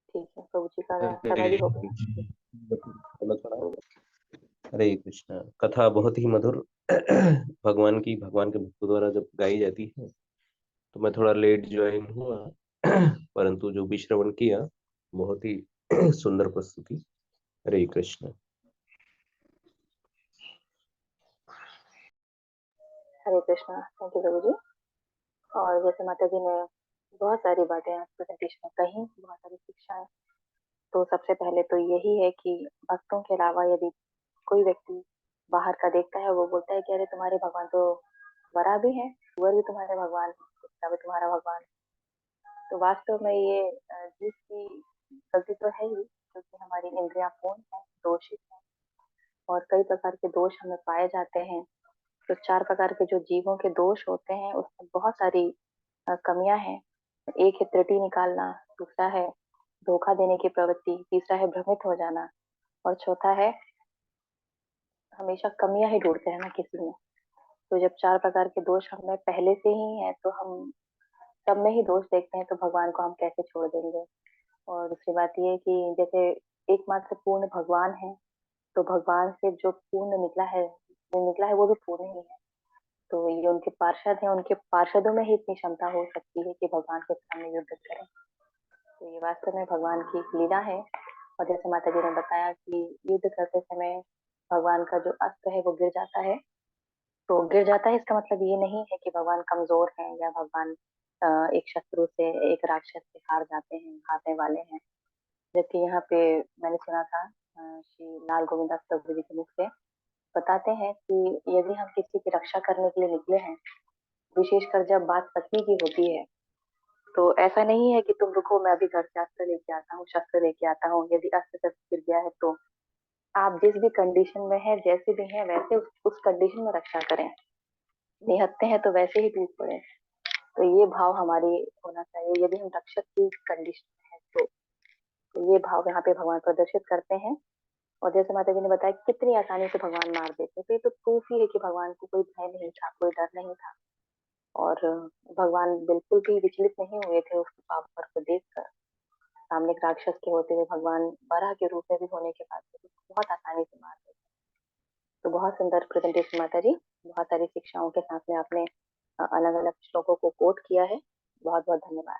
ठीक है, प्रभु जी का समय भी हो गया। थोड़ा थोड़ा होगा। हरे कृष्णा। कथा बहुत ही मधुर भगवान के भक्तों द्वारा जब गाई जाती है तो मैं थोड़ा लेट ज्वाइन हुआ परंतु जो भी श्रवण किया बहुत ही सुंदर प्रस्तुति। हरे कृष्ण। हरे कृष्णा। थैंक यू प्रभु जी। और जैसे माता जी ने बहुत सारी बातें आज प्रेजेंटेशन में कही, बहुत सारी शिक्षाएं, तो सबसे पहले तो यही है कि भक्तों के अलावा यदि कोई व्यक्ति बाहर का देखता है, वो बोलता है कि अरे तुम्हारे भगवान तो वरा भी है, सुअर भी तुम्हारे भगवान है, कुत्ता भी तुम्हारा भगवान है। तो वास्तव में ये जीव की गलती तो है ही, क्योंकि हमारी इंद्रियां पूर्ण है, दोषित है, और कई प्रकार के दोष हमें पाए जाते हैं। तो 4 प्रकार के जो जीवों के दोष होते हैं उसमें बहुत सारी कमियां हैं। एक है त्रुटि निकालना, दूसरा है धोखा देने की प्रवृत्ति, तीसरा है भ्रमित हो जाना, और चौथा है हमेशा कमियां ही ढूंढते रहना किसी में। तो जब 4 प्रकार के दोष हमें पहले से ही है तो हम सब में ही दोष देखते हैं, तो भगवान को हम कैसे छोड़ देंगे। और दूसरी बात ये है कि जैसे एकमात्र पूर्ण भगवान है, तो भगवान से जो पूर्ण निकला है वो भी पूर्ण ही है। तो ये उनके पार्षद हैं, उनके पार्षदों में ही इतनी क्षमता हो सकती है कि भगवान के सामने युद्ध करें। तो ये वास्तव में भगवान की एक लीला है। और जैसे माता जी ने बताया कि युद्ध करते समय भगवान का जो अस्त्र है वो गिर जाता है, तो गिर जाता है इसका मतलब ये नहीं है कि भगवान कमजोर हैं या भगवान एक शत्रु से, एक राक्षस से हार जाते हैं, हारने वाले हैं। जबकि यहाँ पे मैंने सुना था श्री लाल गोविंदास प्रभु जी के मुख से बताते हैं कि यदि हम किसी की रक्षा करने के लिए निकले हैं, विशेषकर जब बात पत्नी की होती है, तो ऐसा नहीं है कि तुम रुको मैं अभी घर से अस्त्र लेके आता हूँ, शस्त्र लेके आता हूँ। यदि अस्त्र शस्त्र गिर गया है तो आप जिस भी कंडीशन में है, जैसे भी है वैसे उस कंडीशन में रक्षा करें। निहत्ते हैं तो वैसे ही टूट पड़े। तो ये भाव हमारी होना चाहिए यदि हम रक्षक की कंडीशन में है तो ये भाव यहाँ पे भगवान प्रदर्शित करते हैं। और जैसे माता जी ने बताया कितनी आसानी से भगवान मार देते, तो ये तो प्रूफ ही है कि भगवान को कोई भय नहीं था, कोई डर नहीं था। और भगवान बिल्कुल भी विचलित नहीं हुए थे उस पावर को देखकर। सामने एक राक्षस के होते हुए भगवान वराह के रूप में भी होने के बाद भी बहुत आसानी से मार देते। तो बहुत सुंदर प्रेजेंटेशन माता जी, बहुत सारी शिक्षाओं के साथ में आपने अलग अलग श्लोकों को कोट किया है। बहुत बहुत धन्यवाद।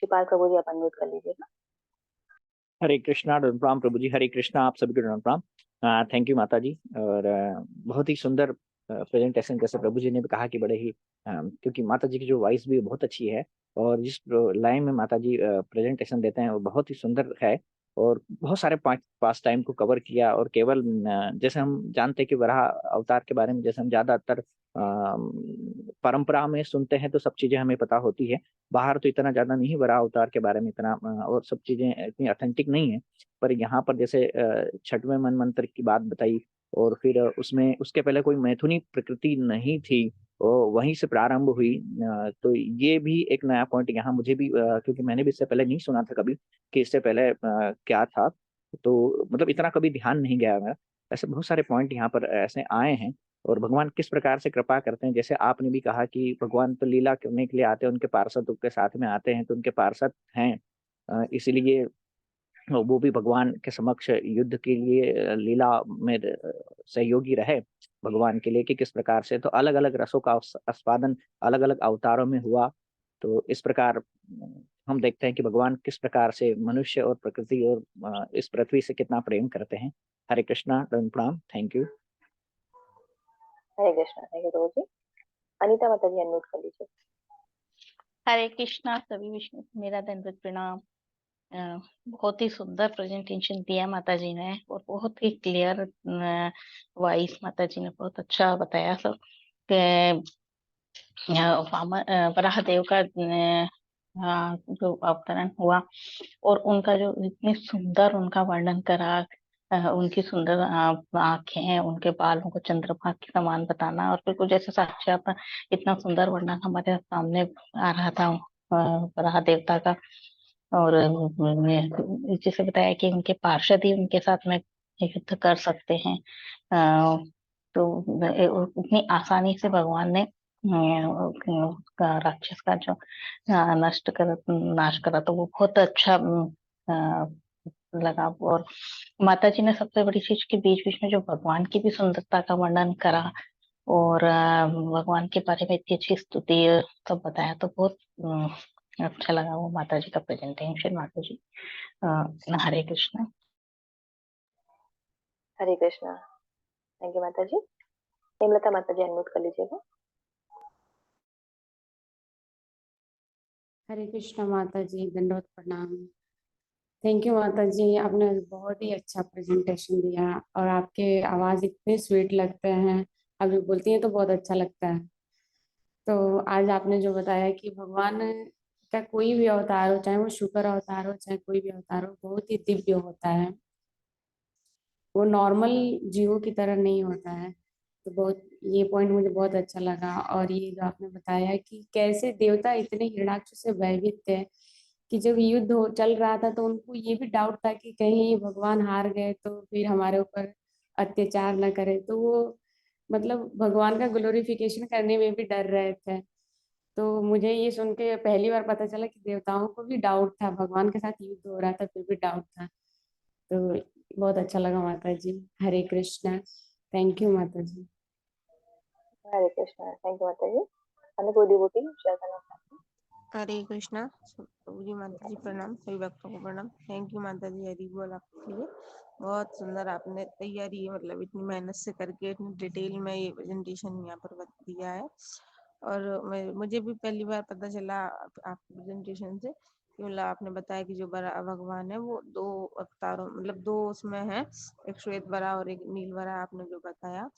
शिपाल प्रभु जी आप अनम्यूट कर लीजिएगा। हरे कृष्णा। डोन प्रणाम प्रभु जी। हरे कृष्णा आप सभी को डोन प्रणाम। थैंक यू माता जी। और बहुत ही सुंदर प्रेजेंटेशन, जैसे प्रभु जी ने भी कहा कि बड़े ही क्योंकि माता जी की जो वॉइस भी बहुत अच्छी है और जिस लाइन में माता जी प्रेजेंटेशन देते हैं वो बहुत ही सुंदर है। और बहुत सारे पास टाइम को कवर किया। और केवल जैसे हम जानते हैं कि वराह अवतार के बारे में जैसे हम ज्यादातर परंपरा में सुनते हैं तो सब चीजें हमें पता होती है। बाहर तो इतना ज्यादा नहीं वराह अवतार के बारे में इतना और सब चीजें इतनी ऑथेंटिक नहीं है। पर यहाँ पर जैसे छठवें मन मंत्र की बात बताई और फिर उसमें उसके पहले कोई मैथुनी प्रकृति नहीं थी, और वहीं से प्रारंभ हुई। तो ये भी एक नया पॉइंट यहाँ मुझे भी क्योंकि मैंने भी इससे पहले नहीं सुना था कभी कि इससे पहले क्या था। तो मतलब इतना कभी ध्यान नहीं गया मेरा। ऐसे बहुत सारे पॉइंट यहाँ पर ऐसे आए हैं। और भगवान किस प्रकार से कृपा करते हैं, जैसे आपने भी कहा कि भगवान तो लीला करने के लिए आते हैं, उनके पार्षद उनके साथ में आते हैं, तो उनके पार्षद हैं इसीलिए वो भी भगवान के समक्ष युद्ध के लिए लीला में सहयोगी रहे भगवान के लिए कि किस प्रकार से। तो अलग अलग रसों का आस्वादन अलग अलग अवतारों में हुआ। तो इस प्रकार हम देखते हैं कि भगवान किस प्रकार से मनुष्य और प्रकृति और इस पृथ्वी से कितना प्रेम करते हैं। हरे कृष्णा। प्रणाम। Thank you. Hare Krishna. Thank you प्रभु जी। अनीता माता जी अनम्यूट कर लीजिए। हरे कृष्णा सभी विष्णु मेरा दंडवत प्रणाम। बहुत ही सुंदर प्रेजेंटेशन दिया माता जी ने और बहुत ही क्लियर वॉइस माता जी ने बहुत अच्छा बताया सब। के वराह देव का जो अवतरण हुआ और उनका जो इतनी सुंदर उनका वर्णन करा, उनकी सुंदर आंखें, उनके बालों को चंद्रमा के समान बताना, और फिर कुछ जैसे साक्षात इतना सुंदर वर्णन हमारे सामने आ रहा था वराह देवता का। और जैसे बताया कि उनके पार्षद ही उनके साथ में युद्ध कर सकते हैं। तो इतनी आसानी से भगवान ने राक्षस का जो नाश करा, तो वो बहुत अच्छा लगा। और माता जी ने सबसे बड़ी चीज के बीच बीच में जो भगवान की भी सुंदरता का वर्णन करा और भगवान के बारे में इतनी अच्छी स्तुति सब बताया, तो बहुत अच्छा लगा वो माता जी का प्रेजेंटेशन। माता जी हरे कृष्ण। हरे कृष्णा। थैंक यू माता जी। हेमलता माता जी अनम्यूट कर लीजिएगा। हरे कृष्णा माता जी, दंडवत प्रणाम। थैंक यू माता जी, आपने बहुत ही अच्छा प्रेजेंटेशन दिया और आपके आवाज इतने स्वीट लगते हैं, आप जो बोलती हैं तो बहुत अच्छा लगता है। तो आज आपने जो बताया कि भगवान का कोई भी अवतार हो, चाहे वो शुक्र अवतार हो चाहे कोई भी अवतार हो, बहुत ही दिव्य होता है, वो नॉर्मल जीवों की तरह नहीं होता है। तो बहुत ये पॉइंट मुझे बहुत अच्छा लगा। और ये जो आपने बताया कि कैसे देवता इतने हिरणाक्ष से भयभीत थे कि जब युद्ध चल रहा था तो उनको ये भी डाउट था कि कहीं भगवान हार गए तो फिर हमारे ऊपर अत्याचार न करे, तो वो मतलब भगवान का ग्लोरिफिकेशन करने में भी डर रहे थे। तो मुझे ये सुन के पहली बार पता चला कि देवताओं को भी डाउट था, भगवान के साथ युद्ध हो रहा था फिर भी डाउट था। तो बहुत अच्छा लगा माता जी। हरे कृष्णा। थैंक यू माता जी। हरे कृष्णा। थैंक यू माता जी। अन्य कोई डिवोटी शेयर करना चाहते हैं? हरे कृष्णा। प्रभु जी माता जी प्रणाम, सभी भक्तों को प्रणाम। थैंक यू माता जी, हरि बोल आपके लिए। बहुत सुंदर आपने तैयारी मतलब इतनी मेहनत से करके इतनी डिटेल में ये प्रेजेंटेशन यहाँ पर दिया है। और मुझे भी पहली बार पता चला आपके प्रेजेंटेशन से कि मतलब आपने बताया कि जो बड़ा भगवान है वो दो अवतारों मतलब दो उसमें है, एक श्वेत बरा और एक नील बरा, आपने जो बताया।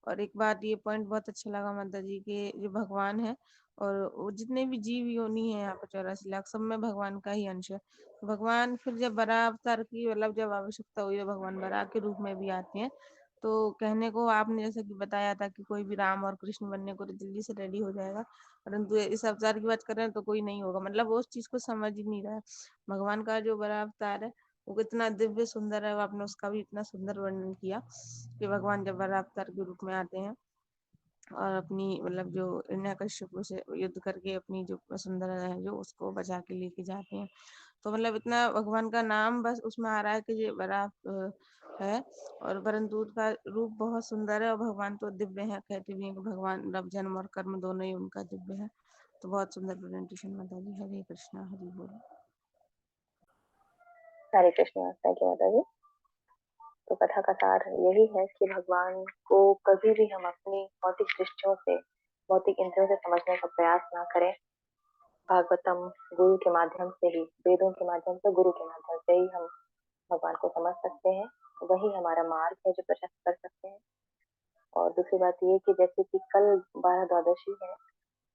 और एक बात ये पॉइंट बहुत अच्छा लगा माता जी के जो भगवान है और वो जितने भी जीव योनि है यहाँ पर 84 लाख, सब में भगवान का ही अंश है। भगवान फिर जब बड़ा अवतार की मतलब जब आवश्यकता हुई तो भगवान बरा के रूप में भी आते हैं। तो कहने को आपने जैसे कि बताया था कि कोई भी राम और कृष्ण बनने को तो जल्दी से रेडी हो जाएगा, परंतु इस अवतार की बात कर रहे हैं तो कोई नहीं होगा, मतलब वो उस चीज को समझ ही नहीं रहा है। भगवान का जो बड़ा अवतार है वो कितना दिव्य सुंदर है, वो आपने उसका भी इतना सुंदर वर्णन किया कि भगवान जब बड़ा अवतार के रूप में आते हैं और अपनी मतलब जो हिरण्यकश्यप से युद्ध करके अपनी जो वसुंधरा है जो उसको बचा के लेके जाते हैं। तो मतलब इतना भगवान का नाम बस उसमें आ रहा है कि ये बड़ा है, और परंतु उसका रूप बहुत सुंदर है और भगवान तो दिव्य है, कहते भी हैं कि भगवान रब जन्म और कर्म दोनों ही उनका दिव्य है। तो बहुत सुंदर प्रेजेंटेशन माता जी। हरे कृष्णा। हरि बोल। हरे कृष्णा। थैंक यू माता जी। तो कथा का सार यही है कि भगवान को कभी भी हम अपनी भौतिक दृष्टियों से, भौतिक इंद्रियों से समझने का प्रयास ना करें। भागवतम गुरु के माध्यम से ही, वेदों के माध्यम से, गुरु के माध्यम से ही हम भगवान को समझ सकते हैं। वही हमारा मार्ग है जो प्रशस्त कर सकते हैं। और दूसरी बात ये कि जैसे कि कल 12 द्वादशी है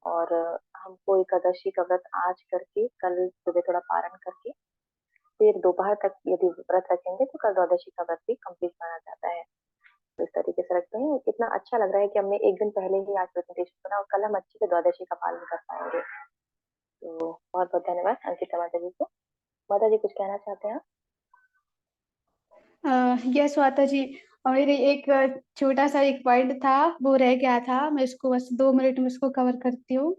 और हमको एकादशी का व्रत आज करके कल सुबह थोड़ा पारण करके फिर दोपहर तक यदि व्रत रखेंगे तो कल द्वादशी का व्रत भी कंप्लीट माना जाता है। तो इस तरीके से रखते हैं। कितना अच्छा लग रहा है कि हमने एक दिन पहले ही आज प्रेजेंटेशन सुना और कल हम अच्छे से द्वादशी का पालन कर पाएंगे। तो बहुत बहुत धन्यवाद अंकिता माता जी को। माता जी कुछ कहना चाहते हैं? यस माता जी, और मेरे एक छोटा सा एक पॉइंट था वो रह गया था, मैं इसको बस 2 मिनट में इसको कवर करती हूँ।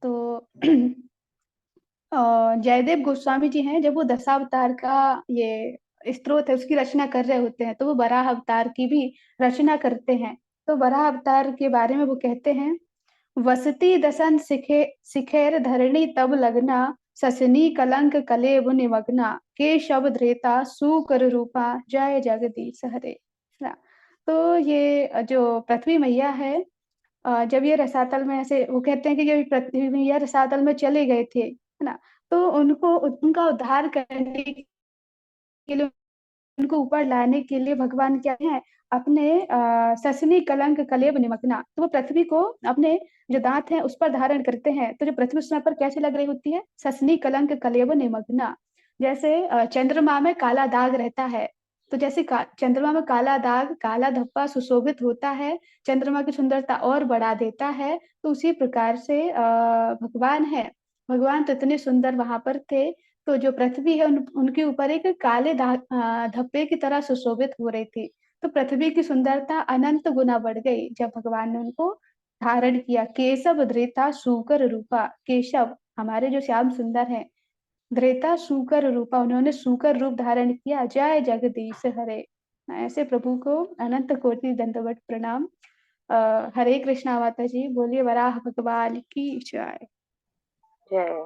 तो जयदेव गोस्वामी जी हैं, जब वो दशावतार का ये स्त्रोत है उसकी रचना कर रहे होते हैं तो वो वराह अवतार की भी रचना करते हैं। तो वराह अवतार के बारे में वो कहते हैं, वसति दसन शिखेर धरणी तब लगना, ससनी कलंक कलेब निमग्ना, केशव धृता सुकर रूपा, जय जगदीश हरे। ना, तो ये जो पृथ्वी मैया है, जब ये रसातल में ऐसे वो कहते हैं कि जब पृथ्वी मैया रसातल में चले गए थे, है ना, तो उनको उनका उद्धार करने के लिए उनको ऊपर लाने के लिए भगवान क्या है, अपने ससनी कलंक कलेब निमग्ना, तो वो पृथ्वी को अपने जो दांत हैं उस पर धारण करते हैं। तो जो पृथ्वी उस समय पर कैसे लग रही होती है, ससनी कलंक कलेब निमग्ना। जैसे चंद्रमा में काला दाग रहता है, तो जैसे चंद्रमा में काला दाग, काला धब्बा सुशोभित होता है, चंद्रमा की सुंदरता और बढ़ा देता है, तो उसी प्रकार से भगवान है, भगवान तो इतने सुंदर वहां पर थे, तो जो पृथ्वी है उनके ऊपर एक काले धब्बे की तरह सुशोभित हो रही थी। तो पृथ्वी की सुंदरता अनंत गुना बढ़ गई जब भगवान ने उनको धारण किया। केशव धृता सूकर रूपा, केशव हमारे जो श्याम सुंदर हैं, धृता सूकर रूपा, उन्होंने सूकर रूप धारण किया। जय जगदीश हरे। ऐसे प्रभु को अनंत कोटि दंडवत प्रणाम। हरे कृष्णा माता जी, बोलिए वराह भगवान की जय। जय।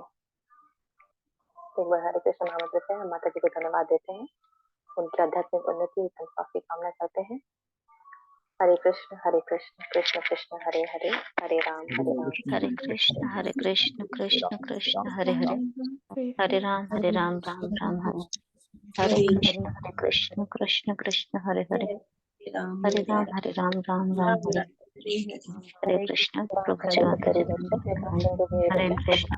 एक बार हरे कृष्ण महामंत्र से हम माता जी को धन्यवाद देते हैं, उनकी आध्यात्मिक उन्नति की कामना करते हैं। हरे कृष्ण कृष्ण कृष्ण हरे हरे, हरे राम हरे कृष्ण कृष्ण कृष्ण हरे हरे, हरे राम राम राम हरे। हरे कृष्ण कृष्ण कृष्ण हरे हरे, हरे राम राम राम हरे। हरे कृष्ण प्रभु जी माता जी, हरे कृष्ण।